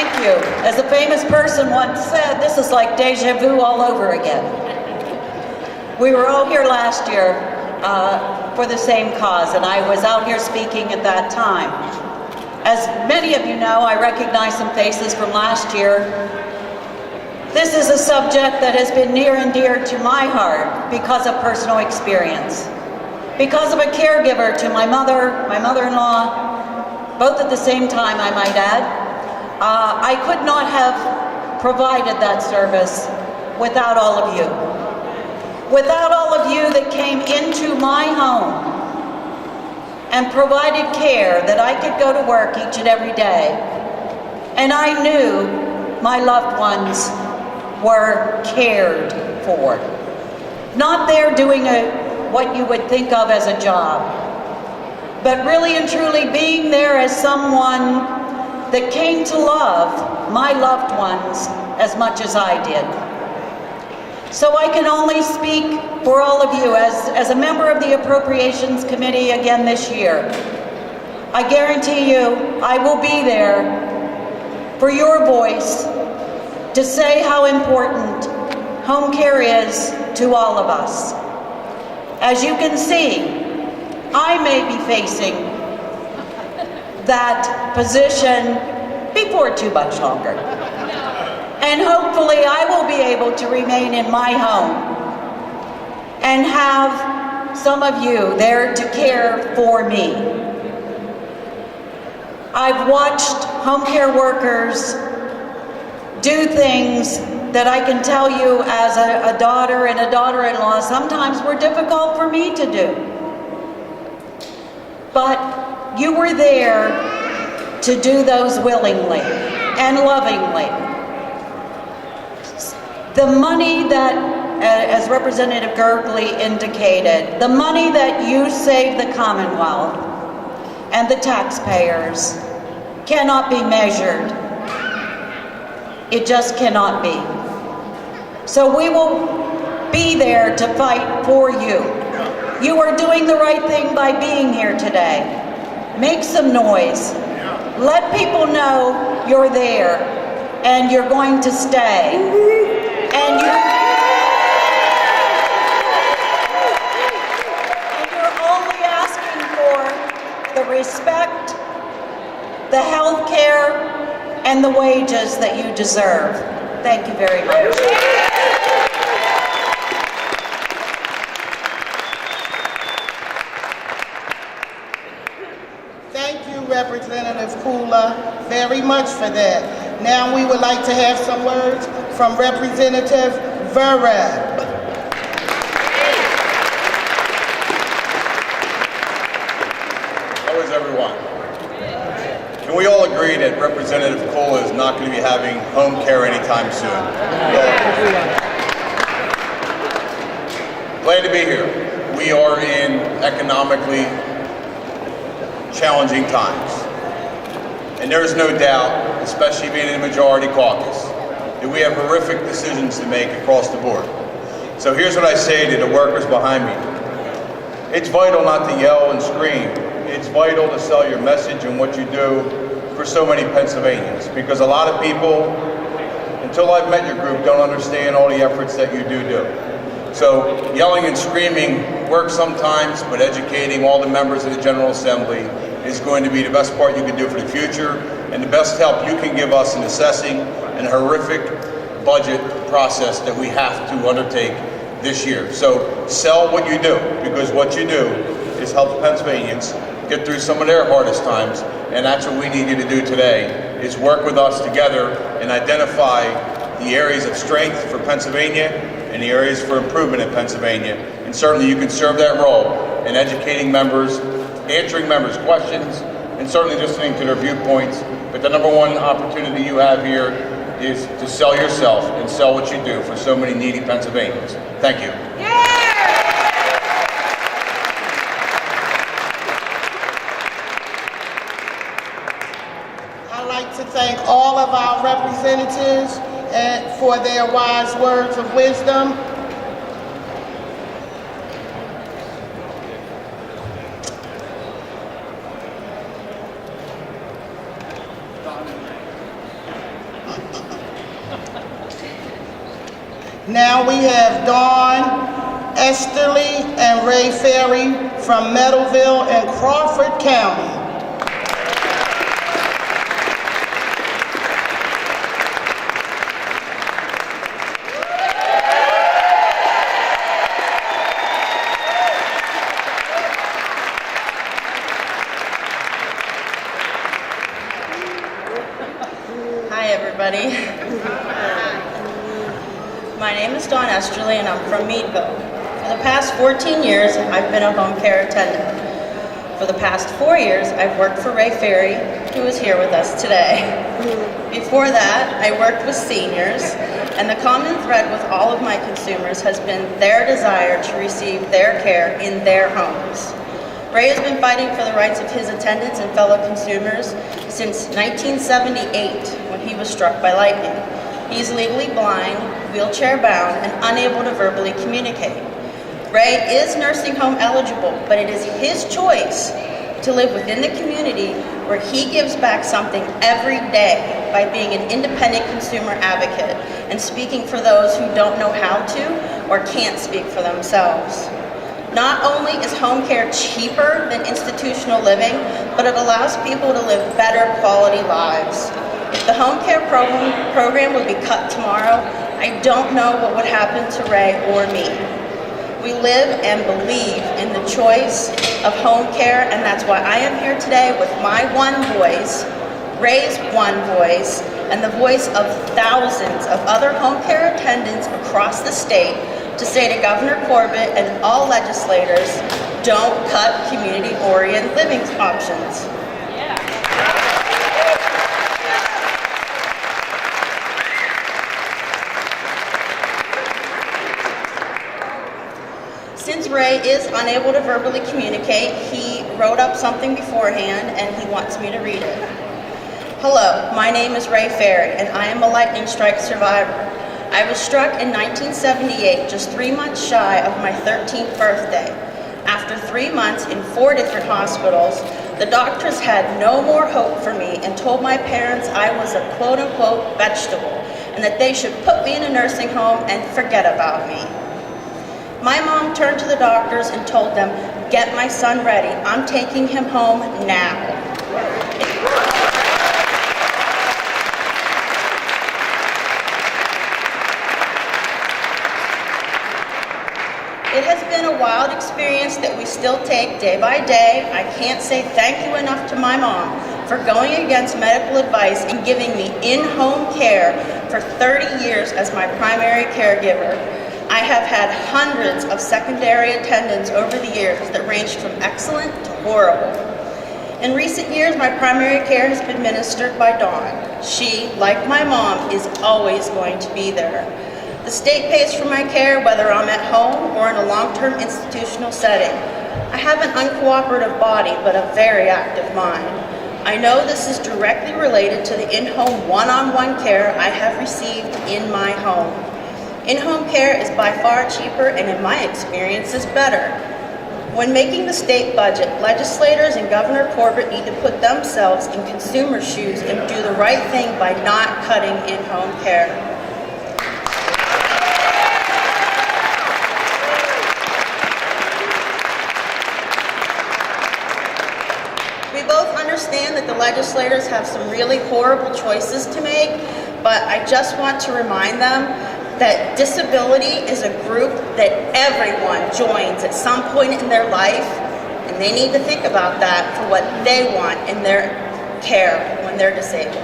Thank you. As a famous person once said, this is like deja vu all over again. We were all here last year for the same cause, and I was out here speaking at that time. As many of you know, I recognize some faces from last year. This is a subject that has been near and dear to my heart because of personal experience. Because of a caregiver to my mother-in-law, both at the same time, I might add. I could not have provided that service without all of you. Without all of you that came into my home and provided care that I could go to work each and every day. And I knew my loved ones were cared for. Not there doing what you would think of as a job, but really and truly being there as someone that came to love my loved ones as much as I did. So I can only speak for all of you as a member of the Appropriations Committee again this year. I guarantee you I will be there for your voice to say how important home care is to all of us. As you can see, I may be facing that position before too much longer. And hopefully I will be able to remain in my home and have some of you there to care for me. I've watched home care workers do things that I can tell you as a daughter and a daughter-in-law sometimes were difficult for me to do. But you were there to do those willingly and lovingly. The money that, as Representative Gergley indicated, the money that you save the Commonwealth and the taxpayers cannot be measured. It just cannot be. So we will be there to fight for you. You are doing the right thing by being here today. Make some noise. Let people know you're there and you're going to stay. And you're only asking for the respect, the health care, and the wages that you deserve. Thank you very much. Thank you, Representative Kula, very much for that. Now we would like to have some words from Representative Vereb. How is everyone? Can we all agree that Representative Kula is not going to be having home care anytime soon? Glad to be here. We are in economically challenging times. And there is no doubt, especially being in the majority caucus, that we have horrific decisions to make across the board. So here's what I say to the workers behind me. It's vital not to yell and scream. It's vital to sell your message and what you do for so many Pennsylvanians, because a lot of people, until I've met your group, don't understand all the efforts that you do. So yelling and screaming works sometimes, but educating all the members of the General Assembly is going to be the best part you can do for the future and the best help you can give us in assessing an horrific budget process that we have to undertake this year. So sell what you do, because what you do is help Pennsylvanians get through some of their hardest times, and that's what we need you to do today, is work with us together and identify the areas of strength for Pennsylvania and the areas for improvement in Pennsylvania. And certainly you can serve that role in educating members, answering members' questions, and certainly listening to their viewpoints. But the number one opportunity you have here is to sell yourself and sell what you do for so many needy Pennsylvanians. Thank you. I'd like to thank all of our representatives for their wise words of wisdom. Now we have Dawn Esterly and Ray Ferry from Meadowville and Crawford County. Hi, everybody. My name is Dawn Esterly, and I'm from Meadville. For the past 14 years, I've been a home care attendant. For the past 4 years, I've worked for Ray Ferry, who is here with us today. Before that, I worked with seniors, and the common thread with all of my consumers has been their desire to receive their care in their homes. Ray has been fighting for the rights of his attendants and fellow consumers since 1978, when he was struck by lightning. He's legally blind, wheelchair-bound, and unable to verbally communicate. Ray is nursing home eligible, but it is his choice to live within the community where he gives back something every day by being an independent consumer advocate and speaking for those who don't know how to or can't speak for themselves. Not only is home care cheaper than institutional living, but it allows people to live better quality lives. If the home care program would be cut tomorrow, I don't know what would happen to Ray or me. We live and believe in the choice of home care, and that's why I am here today with my one voice, Ray's one voice, and the voice of thousands of other home care attendants across the state to say to Governor Corbett and all legislators, don't cut community-oriented living options. Since Ray is unable to verbally communicate, he wrote up something beforehand and he wants me to read it. Hello, my name is Ray Ferry and I am a lightning strike survivor. I was struck in 1978, just 3 months shy of my 13th birthday. After 3 months in 4 different hospitals, the doctors had no more hope for me and told my parents I was a quote-unquote vegetable and that they should put me in a nursing home and forget about me. My mom turned to the doctors and told them, get my son ready. I'm taking him home now. It has been a wild experience that we still take day by day. I can't say thank you enough to my mom for going against medical advice and giving me in-home care for 30 years as my primary caregiver. I have had hundreds of secondary attendants over the years that ranged from excellent to horrible. In recent years, my primary care has been administered by Dawn. She, like my mom, is always going to be there. The state pays for my care whether I'm at home or in a long-term institutional setting. I have an uncooperative body, but a very active mind. I know this is directly related to the in-home one-on-one care I have received in my home. In-home care is by far cheaper and in my experience is better. When making the state budget, legislators and Governor Corbett need to put themselves in consumer shoes and do the right thing by not cutting in-home care. We both understand that the legislators have some really horrible choices to make, but I just want to remind them that disability is a group that everyone joins at some point in their life, and they need to think about that for what they want in their care when they're disabled.